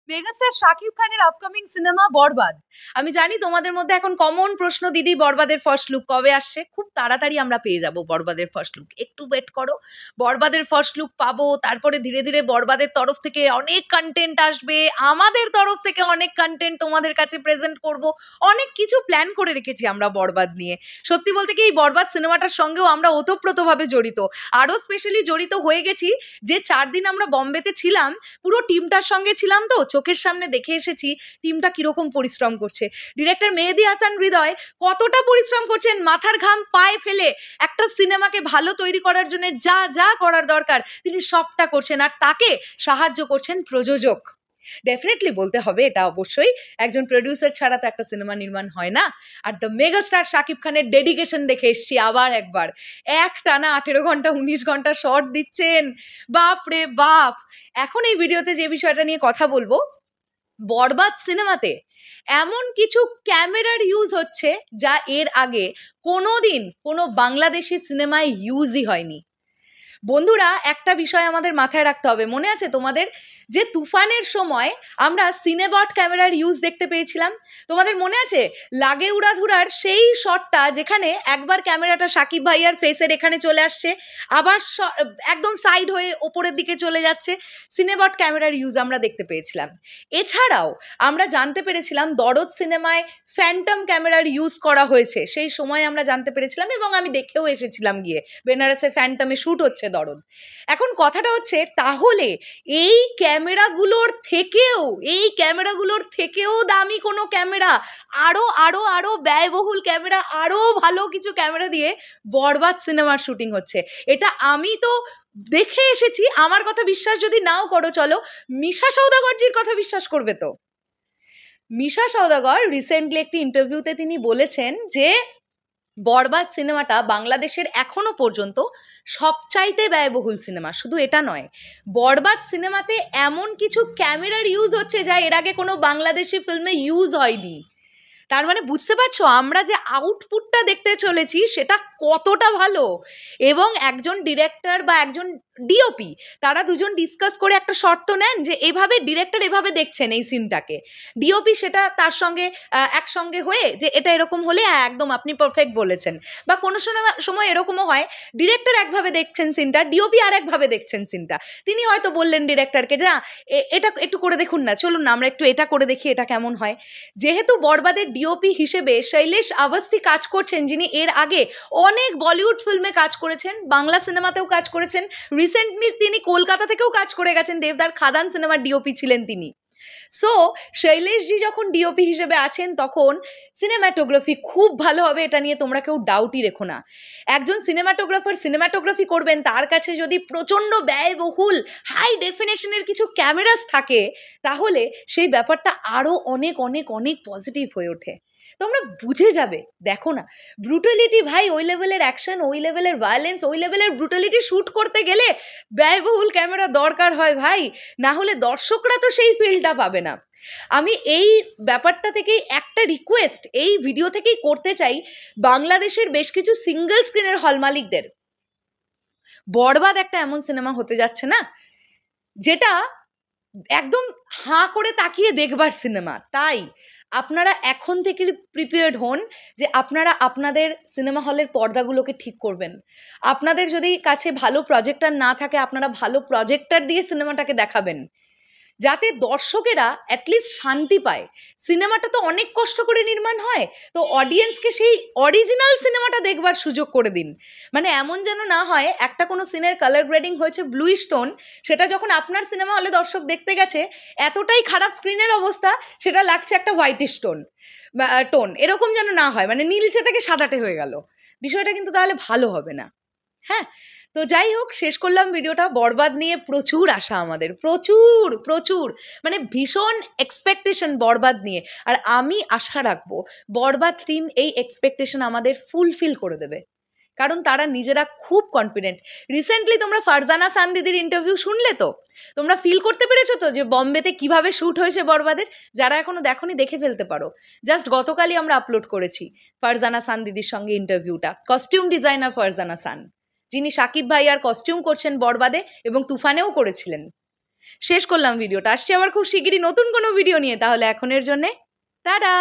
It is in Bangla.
মেগাস্টার শাকিব খানের আপকামিং সিনেমা বরবাদ। আমি জানি তোমাদের মধ্যে এখন কমন প্রশ্ন, দিদি বরবাদের ফার্স্ট লুক কবে আসছে? খুব তাড়াতাড়ি আমরা পেয়ে যাব বরবাদের ফার্স্ট লুক, একটু ওয়েট করো। বরবাদের ফার্স্ট লুক পাবো, তারপরে ধীরে ধীরে বরবাদের তরফ থেকে অনেক কন্টেন্ট আসবে, আমাদের তরফ থেকে অনেক কন্টেন্ট তোমাদের কাছে প্রেজেন্ট করব। অনেক কিছু প্ল্যান করে রেখেছি আমরা বরবাদ নিয়ে। সত্যি বলতে কি, এই বরবাদ সিনেমাটার সঙ্গেও আমরা ওতপ্রোতভাবে জড়িত, আরো স্পেশালি জড়িত হয়ে গেছি যে 4 দিন আমরা বম্বেতে ছিলাম, পুরো টিমটার সঙ্গে ছিলাম, তো চোখের সামনে দেখে এসেছি টিমটা কিরকম পরিশ্রম করছে। ডিরেক্টর মেহেদী হাসান হৃদয় কতটা পরিশ্রম করছেন, মাথার ঘাম পায়ে ফেলে একটা সিনেমাকে ভালো তৈরি করার জন্য যা যা করার দরকার তিনি সবটা করছেন, আর তাকে সাহায্য করছেন প্রযোজক। ডেফিনেটলি বলতে হবে এটা অবশ্যই, একজন প্রডিউসার ছাড়া তো একটা সিনেমা নির্মাণ হয় না। আর দ্য মেগাস্টার শাকিব খানের ডেডিকেশন দেখে এসছি আবার একবার। এক টানা 18 ঘন্টা 19 ঘন্টা শর্ট দিচ্ছেন, বাপ রে বাপ। এখন এই ভিডিওতে যে বিষয়টা নিয়ে কথা বলবো, বরবাদ সিনেমাতে এমন কিছু ক্যামেরার ইউজ হচ্ছে যা এর আগে কোনোদিন কোনো বাংলাদেশি সিনেমায় ইউজই হয়নি। বন্ধুরা, একটা বিষয় আমাদের মাথায় রাখতে হবে, মনে আছে তোমাদের যে তুফানের সময় আমরা সিনেবট ক্যামেরার ইউজ দেখতে পেয়েছিলাম? তোমাদের মনে আছে লাগে উড়াধুরার সেই শটটা, যেখানে একবার ক্যামেরাটা সাকিব ভাইয়ার ফেসের এখানে চলে আসছে, আবার একদম সাইড হয়ে ওপরের দিকে চলে যাচ্ছে? সিনেবট ক্যামেরার ইউজ আমরা দেখতে পেয়েছিলাম। এছাড়াও আমরা জানতে পেরেছিলাম দরদ সিনেমায় ফ্যান্টম ক্যামেরার ইউজ করা হয়েছে, সেই সময় আমরা জানতে পেরেছিলাম এবং আমি দেখেও এসেছিলাম গিয়ে, বেনারসে ফ্যান্টমে শ্যুট হচ্ছে দরদ। এখন কথাটা হচ্ছে, তাহলে এই ক্যামেরাগুলোর থেকেও দামি কোনো ক্যামেরা, আরো আরো আরো ব্যয়বহুল ক্যামেরা, আরো ভালো কিছু ক্যামেরা দিয়ে বরবাদ সিনেমার শুটিং হচ্ছে। এটা আমি তো দেখে এসেছি। আমার কথা বিশ্বাস যদি নাও করো, চলো মিশা সওদাগরজির কথা বিশ্বাস করবে তো। মিশা সওদাগর রিসেন্টলি একটি ইন্টারভিউতে তিনি বলেছেন যে বরবাদ সিনেমাটা বাংলাদেশের এখনো পর্যন্ত সবচাইতে ব্যয়বহুল সিনেমা। শুধু এটা নয়, বরবাদ সিনেমাতে এমন কিছু ক্যামেরার ইউজ হচ্ছে যা এর আগে কোনো বাংলাদেশি ফিল্মে ইউজ হয়নি। তার মানে বুঝতে পারছো আমরা যে আউটপুটটা দেখতে চলেছি সেটা কতটা ভালো। এবং একজন ডিরেক্টর বা একজন ডিওপি, তারা দুজন ডিসকাস করে একটা শর্ত নেন যে এভাবে ডিরেক্টর এভাবে দেখছেন এই সিনটাকে, ডিওপি সেটা তার সঙ্গে একসঙ্গে হয়ে যে এটা এরকম হলে হ্যাঁ একদম আপনি পারফেক্ট বলেছেন। বা কোনো সময় এরকমও হয়, ডিরেক্টর একভাবে দেখছেন সিনটা, ডিওপি আর একভাবে দেখছেন সিনটা। তিনি হয়তো বললেন ডিরেক্টরকে যে এটা একটু করে দেখুন না, চলুন না আমরা একটু এটা করে দেখি এটা কেমন হয়। যেহেতু বরবাদের ডিওপি হিসেবে শৈলেশ আওয়াস্তি কাজ করছেন, যিনি এর আগে অনেক বলিউড ফিল্মে কাজ করেছেন, বাংলা সিনেমাতেও কাজ করেছেন, রিসেন্টলি তিনি কলকাতা থেকেও কাজ করে গেছেন, দেবদার খাদান সিনেমার ডিওপি ছিলেন তিনি। সো শৈলেশজি যখন ডিওপি হিসেবে আছেন তখন সিনেমাটোগ্রাফি খুব ভালো হবে, এটা নিয়ে তোমরা কেউ ডাউটই রেখো না। একজন সিনেমাটোগ্রাফি করবেন, তার কাছে যদি প্রচণ্ড ব্যয়বহুল হাই ডেফিনেশনের কিছু ক্যামেরাস থাকে, তাহলে সেই ব্যাপারটা আরও অনেক অনেক অনেক পজিটিভ হয়ে ওঠে। তোমরা বুঝে যাবে। দেখো না, ব্রুটালিটি ভাই, ওই লেভেলের অ্যাকশন, ওই লেভেলের ভায়োলেন্স, ওই লেভেলের ব্রুটালিটি শ্যুট করতে গেলে ব্যয়বহুল ক্যামেরা দরকার হয় ভাই, না হলে দর্শকরা তো সেই ফিলটা পাবে না। আমি এই ব্যাপারটা থেকেই একটা রিকোয়েস্ট এই ভিডিও থেকেই করতে চাই বাংলাদেশের বেশ কিছু সিঙ্গেল স্ক্রিনের হল মালিকদের। বরবাদ একটা এমন সিনেমা হতে যাচ্ছে না যেটা একদম হাঁ করে তাকিয়ে দেখবার সিনেমা, তাই আপনারা এখন থেকে প্রিপেয়ার্ড হন যে আপনারা আপনাদের সিনেমা হলের পর্দাগুলোকে ঠিক করবেন। আপনাদের যদি কাছে ভালো প্রজেক্টর না থাকে, আপনারা ভালো প্রজেক্টর দিয়ে সিনেমাটাকে দেখাবেন, যাতে দর্শকেরা অ্যাটলিস্ট শান্তি পায়। সিনেমাটা তো অনেক কষ্ট করে নির্মাণ হয়, তো অডিয়েন্সকে সেই অরিজিনাল সিনেমাটা দেখবার সুযোগ করে দিন। মানে এমন যেন না হয় একটা কোনো সিনের কালার গ্রেডিং হয়েছে ব্লুইশ টোন, সেটা যখন আপনার সিনেমা হলে দর্শক দেখতে গেছে এতটাই খারাপ স্ক্রিনের অবস্থা, সেটা লাগছে একটা হোয়াইটিশ টোন, এরকম যেন না হয়, মানে নীলচে থেকে সাদাটে হয়ে গেল। বিষয়টা কিন্তু তাহলে ভালো হবে না। হ্যাঁ, তো যাই হোক, শেষ করলাম ভিডিওটা। বরবাদ নিয়ে প্রচুর আশা আমাদের, প্রচুর প্রচুর, মানে ভীষণ এক্সপেকটেশন বরবাদ নিয়ে। আর আমি আশা রাখবো বরবাদ টিম এই এক্সপেকটেশন আমাদের ফুলফিল করে দেবে, কারণ তারা নিজেরা খুব কনফিডেন্ট। রিসেন্টলি তোমরা ফারজানা সান দিদির ইন্টারভিউ শুনলে তো, তোমরা ফিল করতে পেরেছো তো যে বম্বেতে কিভাবে শ্যুট হয়েছে বরবাদের? যারা এখনো দেখোনি দেখে ফেলতে পারো, জাস্ট গতকালই আমরা আপলোড করেছি ফারজানা সান দিদির সঙ্গে ইন্টারভিউটা। কস্টিউম ডিজাইনার ফারজানা সান, যিনি সাকিব ভাইয়ার কস্টিউম করছেন বরবাদে এবং তুফানেও করেছিলেন। শেষ করলাম ভিডিওটা। আসছি আবার খুব শিগগিরই নতুন কোনো ভিডিও নিয়ে। তাহলে এখনের জন্যে টাটা।